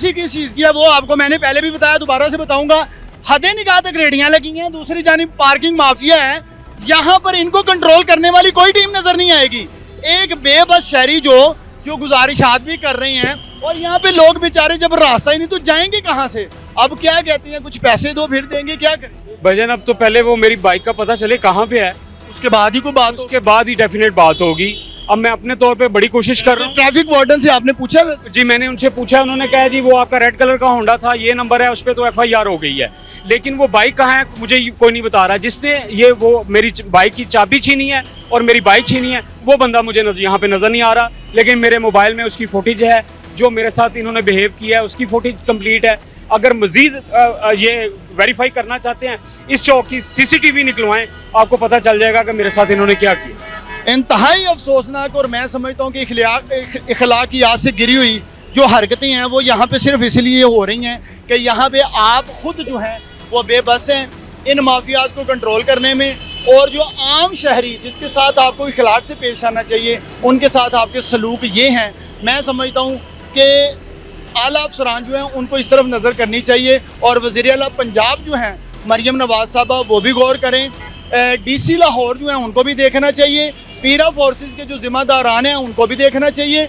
ज़्यादती किस चीज़ की है वो आपको मैंने पहले भी बताया, दोबारा से बताऊंगा। हदें निगाह तक रेडियां लगी हैं, दूसरी जानिब पार्किंग माफिया है। यहाँ पर इनको कंट्रोल करने वाली कोई टीम नजर नहीं आएगी। एक बेबस शहरी जो गुजारिशात भी कर रहे हैं, और यहाँ पे लोग बेचारे जब रास्ता ही नहीं तो जाएंगे कहाँ से। अब क्या कहते हैं, कुछ पैसे दो फिर देंगे, क्या करें भजन? अब तो पहले वो मेरी बाइक का पता चले कहाँ पे है, उसके बाद ही कोई बात हो। उसके बाद ही डेफिनेट बात होगी। अब मैं अपने तौर पे बड़ी कोशिश कर रहा हूँ। ट्रैफिक वार्डन से आपने पूछा वैसे? जी मैंने उनसे पूछा, उन्होंने कहा जी वो आपका रेड कलर का होंडा था, ये नंबर है, उस पर तो FIR हो गई है, लेकिन वो बाइक कहाँ है मुझे कोई नहीं बता रहा। जिसने ये वो मेरी बाइक की चाबी छीनी है और मेरी बाइक छीनी है, वो बंदा मुझे यहाँ पे नजर नहीं आ रहा, लेकिन मेरे मोबाइल में उसकी फुटेज है, जो मेरे साथ इन्होंने बिहेव किया है उसकी फुटेज कंप्लीट है। अगर मजीद ये वेरीफाई करना चाहते हैं, इस चौक की CCTV निकलवाएं, आपको पता चल जाएगा कि मेरे साथ इन्होंने क्या किया। इंतहाई अफसोसनाक, और मैं समझता हूँ कि इखलाकियात से गिरी हुई जो हरकतें हैं वो यहाँ पे सिर्फ इसलिए हो रही हैं कि यहाँ पे आप खुद जो हैं वो बेबस हैं इन माफियाज को कंट्रोल करने में, और जो आम शहरी जिसके साथ आपको इखलाक से पेश आना चाहिए उनके साथ आपके सलूक ये हैं। मैं समझता हूँ कि आला अफसरान जो हैं उनको इस तरफ नज़र करनी चाहिए, और वज़ीर आला पंजाब जो हैं मरियम नवाज साहबा वो भी गौर करें। DC लाहौर जो हैं उनको भी देखना चाहिए, पीरा फोर्सेस के जो जिम्मेदारान हैं उनको भी देखना चाहिए।